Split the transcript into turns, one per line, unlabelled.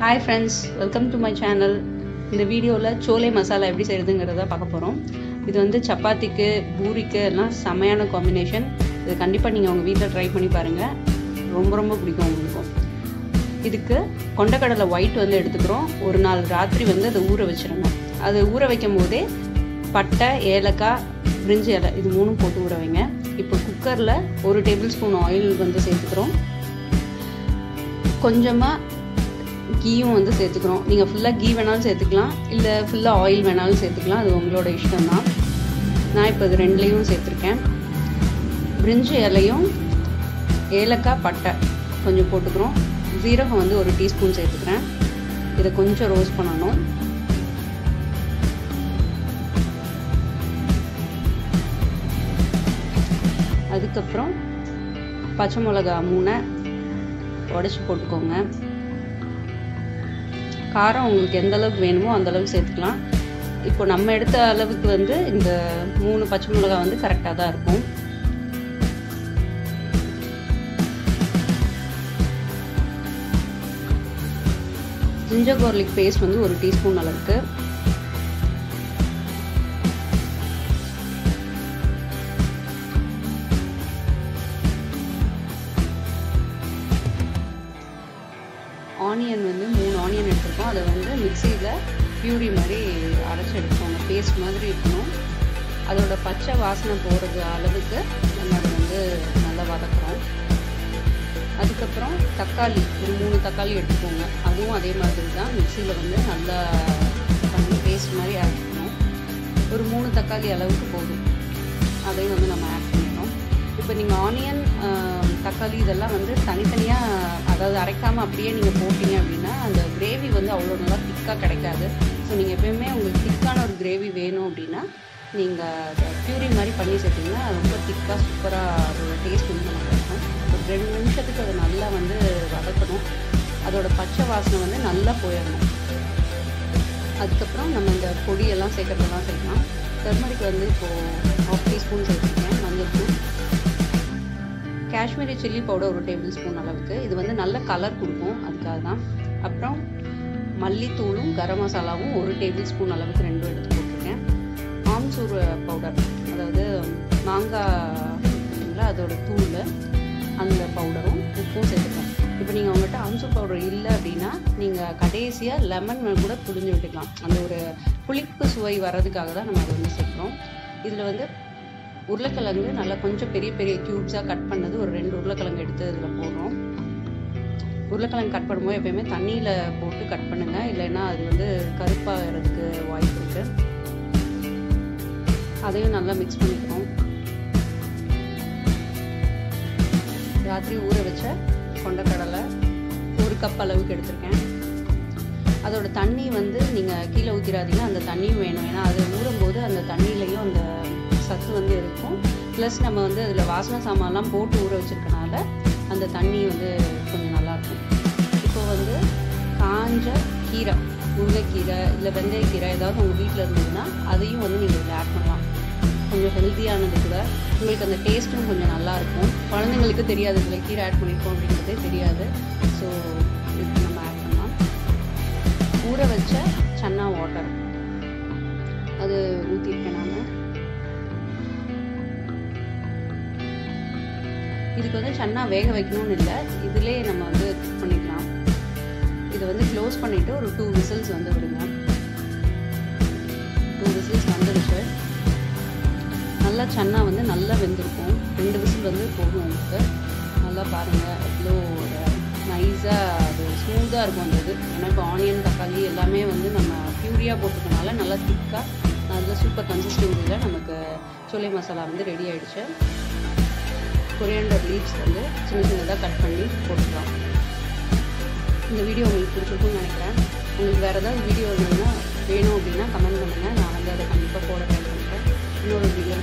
Hi friends, welcome to my channel. இந்த வீடியோல சோலே மசாலா எப்படி செய்யறதுங்கறத பார்க்க போறோம். இது வந்து சப்பாத்திக்கு, பூரிக்கு எல்லாம் செமையான காம்பினேஷன். இது கண்டிப்பா நீங்க உங்க வீட்ல ட்ரை பண்ணி பாருங்க. ரொம்ப பிடிக்கும் உங்களுக்கு. இதுக்கு கொண்டக்கடலை ஒயிட் வந்து எடுத்துக்கிறோம். ஒரு நாள் ராத்திரி வந்து அதை ஊற வச்சிரணும். அது ஊற வைக்கும்போதே பட்டை, ஏலக்காய், பிரிஞ்சி இலை இது மூணும் போட்டு ஊற வைங்க. இப்போ குக்கர்ல 1 டேபிள்ஸ்பூன் ஆயில் வந்து சேர்த்துக்கிறோம். கொஞ்சமா கீயும் வந்து சேர்த்துக்கிறோம். நீங்கள் ஃபுல்லாக கீ வேணாலும் சேர்த்துக்கலாம், இல்லை ஃபுல்லாக ஆயில் வேணாலும் சேர்த்துக்கலாம். அது உங்களோட இஷ்டம் தான். நான் இப்போ இது ரெண்டுலேயும் சேர்த்துருக்கேன். பிரிஞ்சி இலையும் ஏலக்காய், பட்டை கொஞ்சம் போட்டுக்கிறோம். ஜீரகம் வந்து 1 டீஸ்பூன் சேர்த்துக்கிறேன். இதை கொஞ்சம் ரோஸ்ட் பண்ணணும். அதுக்கப்புறம் பச்சை மிளகா 3 உடச்சி போட்டுக்கோங்க. காரம் உங்களுக்கு எந்த அளவுக்கு வேணுமோ அந்த அளவுக்கு சேர்த்துக்கலாம். இப்போ நம்ம எடுத்த அளவுக்கு வந்து இந்த 3 பச்சை மிளகாய் வந்து கரெக்டாக தான் இருக்கும். ஜிஞ்சர் கார்லிக் பேஸ்ட் வந்து 1 டீஸ்பூன் அளவுக்கு. ஆனியன் வந்து 3 ஆனியன் எடுத்துருக்கோம். அதை வந்து மிக்சியில் பியூரி மாதிரி அரைச்சி எடுத்துக்கோங்க. பேஸ்ட் மாதிரி இருக்கணும். அதோட பச்சை வாசனை போகிறது அளவுக்கு நம்ம அதை வந்து நல்லா வதக்குறோம். அதுக்கப்புறம் தக்காளி ஒரு 3 தக்காளி எடுத்துக்கோங்க. அதுவும் அதே மாதிரி தான் மிக்சியில் வந்து நல்லா பண்ணி பேஸ்ட் மாதிரி அரைக்கணும். ஒரு 3 தக்காளி அளவுக்கு போதும். அதையும் வந்து நம்ம ஆட் பண்ணிடணும். இப்போ நீங்கள் ஆனியன், தக்காளி இதெல்லாம் வந்து தனித்தனியாக, அதாவது அரைக்காமல் அப்படியே நீங்கள் போட்டிங்க அப்படின்னா அந்த கிரேவி வந்து அவ்வளோ நல்லா திக்காக கிடைக்காது. ஸோ நீங்கள் எப்போயுமே உங்களுக்கு திக்கான ஒரு கிரேவி வேணும் அப்படின்னா நீங்கள் அதை பியூரி மாதிரி பண்ணி சேர்த்திங்கன்னா ரொம்ப திக்காக சூப்பராக அதோட டேஸ்ட் வந்து நல்லா இருக்கும். ஒரு 2 நிமிஷத்துக்கு அதை நல்லா வந்து வதக்கணும். அதோட பச்சை வாசனை வந்து நல்லா போயிடணும். அதுக்கப்புறம் நம்ம இந்த பொடியெல்லாம் சேர்க்கறதெல்லாம் சேர்க்கலாம். டர்மரிக் வந்து இப்போது 1/2 டீஸ்பூன் சேர்த்துருக்கேன். மஞ்சள் தூள், காஷ்மீரி சில்லி பவுடர் 1 டேபிள்ஸ்பூன் அளவுக்கு. இது வந்து நல்ல கலர் கொடுக்கும், அதுக்காக தான். அப்புறம் மல்லித்தூளும் கரம் மசாலாவும் 1 டேபிள்ஸ்பூன் அளவுக்கு 2 எடுத்து போட்டிருக்கேன். ஆம்சூர் பவுடர், அதாவது மாங்காய் அதோட தூள், அந்த பவுடரும் உப்பும் சேர்த்துக்கலாம். இப்போ நீங்கள் உங்கள்கிட்ட ஆம்சூர் பவுடர் இல்லை அப்படின்னா நீங்கள் கடைசியாக லெமன் கூட புழிஞ்சு விட்டுக்கலாம். அந்த ஒரு புளிப்பு சுவை வர்றதுக்காக தான் நம்ம அதை வந்து சேர்க்குறோம். இதில் வந்து உருளைக்கிழங்கு நல்லா கொஞ்சம் பெரிய க்யூப்ஸாக கட் பண்ணது ஒரு 2 உருளைக்கிழங்கு எடுத்து இதில் போடுறோம். உருளைக்கிழங்கு கட் பண்ணும்போது எப்பயுமே தண்ணியில் போட்டு கட் பண்ணுங்கள், இல்லைன்னா அது வந்து கருப்பாகிறதுக்கு வாய்ப்பு இருக்குது. அதையும் நல்லா மிக்ஸ் பண்ணிக்கிறோம். ராத்திரி ஊற வச்ச கொண்டக்கடலை 1 கப் அளவுக்கு எடுத்திருக்கேன். அதோட தண்ணி வந்து நீங்கள் கீழே ஊற்றிடாதீங்க, அந்த தண்ணியும் வேணும். ஏன்னா அது ஊறும்போது அந்த தண்ணியிலையும் அந்த சத்து வந்து இருக்கும். ப்ளஸ் நம்ம வந்து அதில் வாசனை சாமான்லாம் போட்டு ஊற வச்சுருக்கனால அந்த தண்ணி வந்து கொஞ்சம் நல்லாயிருக்கும். இப்போ வந்து காஞ்ச கீரை, முருங்கைக்கீரை இல்லை வெந்தயக்கீரை ஏதாவது உங்கள் வீட்டில் இருந்ததுன்னா அதையும் வந்து நீங்கள் இதில் ஆட் பண்ணலாம். கொஞ்சம் ஹெல்த்தியானது கூட. உங்களுக்கு அந்த டேஸ்ட்டும் கொஞ்சம் நல்லாயிருக்கும். குழந்தைங்களுக்கு தெரியாது இதில் கீரை ஆட் பண்ணியிருக்கோம் அப்படின்றதே தெரியாது. ஸோ இதுக்கு நம்ம ஆட் பண்ணலாம். ஊற வச்ச சன்னா வாட்டர் அது ஊற்றிருக்கேன் நான். இதுக்கு வந்து சன்னா வேக வைக்கணும்னு இல்லை, இதிலே நம்ம வந்து குக் பண்ணிக்கலாம். இதை வந்து க்ளோஸ் பண்ணிவிட்டு ஒரு 2 விசில்ஸ் வந்து விடுங்க. 2 விசில்ஸ் வந்துடுச்சு. நல்லா சன்னா வந்து நல்லா வெந்திருக்கும். 2 விசில் வந்து போகும் உங்களுக்கு. நல்லா பாருங்கள் எவ்வளோ நைஸாக அது ஸ்மூத்தாக இருக்கும் அந்த இது. ஏன்னா இப்போ ஆனியன், தக்காளி எல்லாமே வந்து நம்ம பியூரியாக போட்டுக்கனால நல்லா திக்காக நல்ல சூப்பர் கன்சிஸ்டன்சியில் நமக்கு சோலே மசாலா வந்து ரெடி ஆகிடுச்சு. கொரியாண்டர் லீவ்ஸ் வந்து சின்னதாக கட் பண்ணி போட்டுக்கலாம். இந்த வீடியோ உங்களுக்கு பிடிச்சிருக்குன்னு நினைக்கிறேன். உங்களுக்கு வேறு ஏதாவது வீடியோ வேணும் அப்படின்னா கமெண்ட் பண்ணுங்கள். நான் வந்து அதை கண்டிப்பாக போட ட்ரை பண்ணுறேன். இன்னொரு வீடியோ